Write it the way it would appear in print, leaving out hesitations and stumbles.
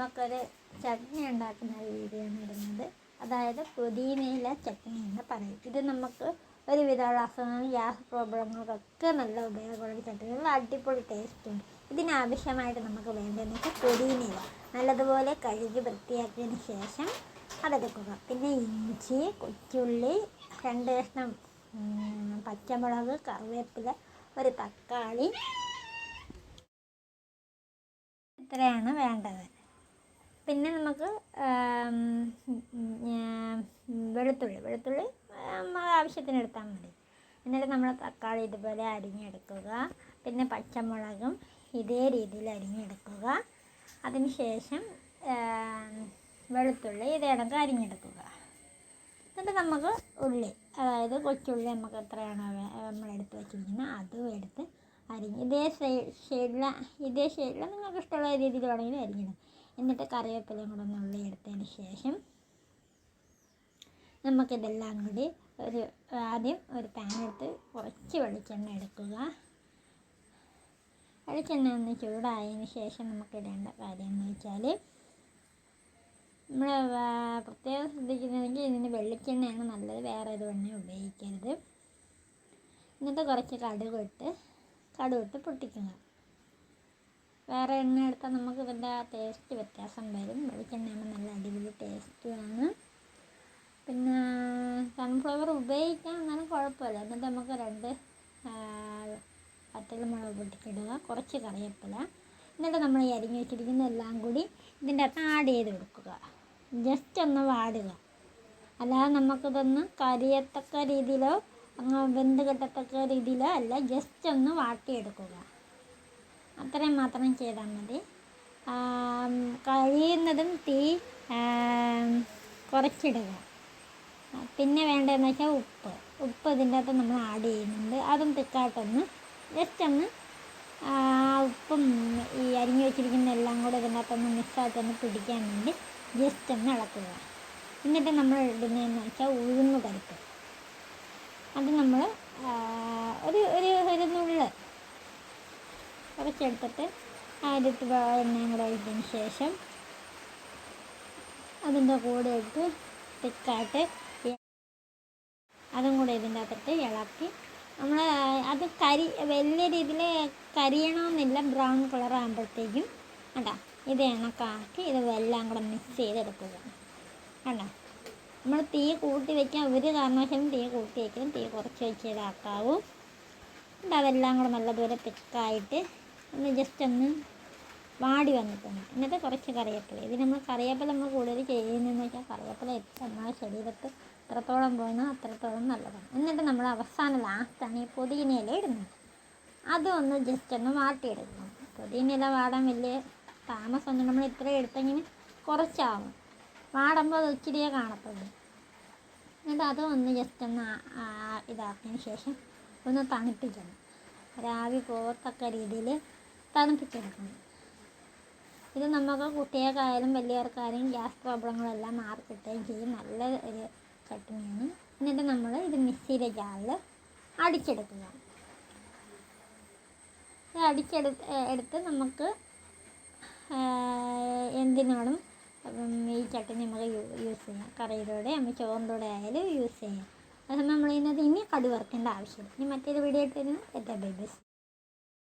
നമുക്കൊരു ചട്നി ഉണ്ടാക്കുന്ന വീഡിയോ ആണ് ഇടുന്നത്. അതായത് പുതിനയില ചട്നി എന്ന് പറയും. ഇത് നമുക്ക് ഒരുവിധമുള്ള അസുഖങ്ങൾ, ഗ്യാസ് പ്രോബ്ലങ്ങൾക്കൊക്കെ നല്ല ഉപയോഗമുള്ള ചട്നികൾ, അടിപൊളി ടേസ്റ്റും. ഇതിനാവശ്യമായിട്ട് നമുക്ക് വേണ്ടതെന്ന് വെച്ചാൽ പുതിനയില നല്ലതുപോലെ കഴുകി വൃത്തിയാക്കിയതിന് ശേഷം അതെടുക്കുക. പിന്നെ ഇഞ്ചി, കൊച്ചുള്ളി, 2 കഷ്ണം പച്ചമുളക്, കറിവേപ്പില, ഒരു തക്കാളി, ഇത്രയാണ് വേണ്ടത്. പിന്നെ നമുക്ക് വെളുത്തുള്ളി ആവശ്യത്തിന് എടുത്താൽ മതി. എന്നിട്ട് നമ്മൾ തക്കാളി ഇതുപോലെ അരിഞ്ഞെടുക്കുക. പിന്നെ പച്ചമുളകും ഇതേ രീതിയിൽ അരിഞ്ഞെടുക്കുക. അതിന് ശേഷം വെളുത്തുള്ളി ഇതേ കണക്ക് അരിഞ്ഞെടുക്കുക. എന്നിട്ട് നമുക്ക് ഉള്ളി, അതായത് കൊച്ചുള്ളി നമുക്ക് എത്രയാണോ നമ്മളെടുത്ത് വെച്ചിരിക്കുന്നത് അതും എടുത്ത് അരിഞ്ഞ് ഇതേ ഷെയ്ഡിൽ നിങ്ങൾക്ക് ഇഷ്ടമുള്ള രീതിയിൽ വേണമെങ്കിൽ അരിഞ്ഞിടും. എന്നിട്ട് കറിവേപ്പിലയും കൂടെ ഒന്ന് ഉള്ളി എടുത്തതിന് ശേഷം നമുക്കിതെല്ലാം കൂടി ആദ്യം ഒരു പാൻ എടുത്ത് കുറച്ച് വെളിച്ചെണ്ണ എടുക്കുക. വെളിച്ചെണ്ണ ഒന്ന് ചൂടായതിന് ശേഷം നമുക്ക് ഇടേണ്ട കാര്യം എന്ന് വെച്ചാൽ, നമ്മൾ പ്രത്യേകം ശ്രദ്ധിക്കുന്നതെങ്കിൽ ഇതിന് വെളിച്ചെണ്ണയാണ് നല്ലത്, വേറെ ഒരു എണ്ണ ഉപയോഗിക്കരുത്. എന്നിട്ട് കുറച്ച് കടുകിട്ട് പൊട്ടിക്കുക. വേറെ എണ്ണ എടുത്താൽ നമുക്ക് ഇതിൻ്റെ ടേസ്റ്റ് വ്യത്യാസം വരും. വെളിച്ചെണ്ണയാകുമ്പോൾ നല്ല അടിപൊളി ടേസ്റ്റുമാണ്. പിന്നെ സൺഫ്ലവർ ഉപയോഗിക്കാം, എന്നാലും കുഴപ്പമില്ല. എന്നിട്ട് നമുക്ക് 2 വറ്റൽമുളക് പൊട്ടിച്ചിടുക, കുറച്ച് കറിവേപ്പില. എന്നിട്ട് നമ്മൾ ഈ അരിഞ്ഞ് വെച്ചിരിക്കുന്ന എല്ലാം കൂടി ഇതിൻ്റെ അകത്ത് ആഡ് ചെയ്ത് കൊടുക്കുക. ജസ്റ്റ് ഒന്ന് വാടുക, അല്ലാതെ നമുക്കിതൊന്ന് കരിയത്തക്ക രീതിയിലോ വെന്ത് കിട്ടത്തക്ക രീതിയിലോ അല്ല, ജസ്റ്റ് ഒന്ന് വാട്ടിയെടുക്കുക. അത്രയും മാത്രം ചെയ്താൽ മതി. കഴിയുന്നതും തീ കുറച്ചിടുക. പിന്നെ വേണ്ടതെന്ന് വെച്ചാൽ ഉപ്പ് ഇതിൻ്റെ അകത്ത് നമ്മൾ ആഡ് ചെയ്യുന്നുണ്ട്. അതും തിക്കായിട്ടൊന്ന് ജസ്റ്റ് ഒന്ന് ഉപ്പും ഈ അരിഞ്ഞു വെച്ചിരിക്കുന്ന എല്ലാം കൂടെ ഇതിൻ്റെ അകത്തൊന്ന് മിക്സായിട്ടൊന്ന് പിടിക്കാൻ വേണ്ടി ജസ്റ്റ് ഒന്ന് ഇളക്കുക. എന്നിട്ട് നമ്മൾ ഇടുന്നതെന്ന് വെച്ചാൽ ഉഴുന്ന് പരിപ്പ്. അത് നമ്മൾ ഒരു നുള്ള് കുറച്ചെടുത്തിട്ട് അതിട്ട് എണ്ണയും കൂടെ ഒഴിച്ചതിന് ശേഷം അതിൻ്റെ കൂടെ ഇട്ട് തിക്കായിട്ട് അതും കൂടെ ഇതിൻ്റെ അകത്തിട്ട് ഇളക്കി നമ്മൾ അത് വലിയ രീതിയിൽ കരിയണമെന്നില്ല. ബ്രൗൺ കളർ ആകുമ്പോഴത്തേക്കും കേട്ടോ ഇത് ഇണക്കാക്കി ഇത് എല്ലാം കൂടെ മിക്സ് ചെയ്തെടുക്കുക. കേട്ടോ നമ്മൾ തീ കൂട്ടി വയ്ക്കാൻ ഒരു കാരണവശാലും തീ കൂട്ടി വയ്ക്കണം. തീ കുറച്ച് വെച്ച് ഇതാക്കാവൂ. എന്നിട്ട് അതെല്ലാം കൂടെ നല്ലതുപോലെ തിക്കായിട്ട് ഒന്ന് ജസ്റ്റ് ഒന്ന് വാടി വന്നിട്ടുണ്ട്. എന്നിട്ട് കുറച്ച് കറിവേപ്പില. ഇത് കറിവേപ്പില നമ്മൾ കൂടുതൽ ചെയ്യുന്നതെന്ന് വെച്ചാൽ കറിവേപ്പില നമ്മുടെ ശരീരത്ത് എത്രത്തോളം പോകുന്നോ അത്രത്തോളം നല്ലതാണ്. എന്നിട്ട് നമ്മൾ ലാസ്റ്റാണ് ഈ പുതിനയില ഇടുന്നത്. അതും ഒന്ന് ജസ്റ്റ് ഒന്ന് വാട്ടിയെടുക്കണം. പുതിനയില വാടാൻ വലിയ താമസമൊന്നും, നമ്മൾ ഇത്രയും എടുത്തെങ്കിൽ കുറച്ചാവും. വാടുമ്പോൾ അത് ഇച്ചിരിയേ കാണത്തുള്ളൂ. എന്നിട്ട് അതും ഒന്ന് ജസ്റ്റ് ഒന്ന് ഇതാക്കിയതിന് ശേഷം ഒന്ന് തണുപ്പിക്കണം. ഒരാവി പോകത്തക്ക രീതിയിൽ തണുപ്പിച്ചെടുക്കണം. ഇത് നമുക്ക് കുട്ടികൾക്കായാലും വലിയവർക്കായാലും ഗ്യാസ് പ്രോബ്ലങ്ങളെല്ലാം മാറി കിട്ടുകയും ചെയ്യും. നല്ല ഒരു ചട്നിയാണ്. എന്നിട്ട് നമ്മൾ ഇത് മിക്സിയിലെ ജാറിൽ അടിച്ചെടുക്കുക. എടുത്ത് നമുക്ക് എന്തിനോടും ഈ ചട്നി നമുക്ക് യൂസ് ചെയ്യാം. കറിയുടെ കൂടെ നമ്മൾ ചോറിൻ്റെ കൂടെ ആയാലും യൂസ് ചെയ്യാം. അത് നമ്മൾ ഇനി കടുക് വറുക്കേണ്ട ആവശ്യമില്ല. ഇനി മറ്റൊരു വീഡിയോ ഇട്ട് തരുന്നത് ബൈ ബൈ.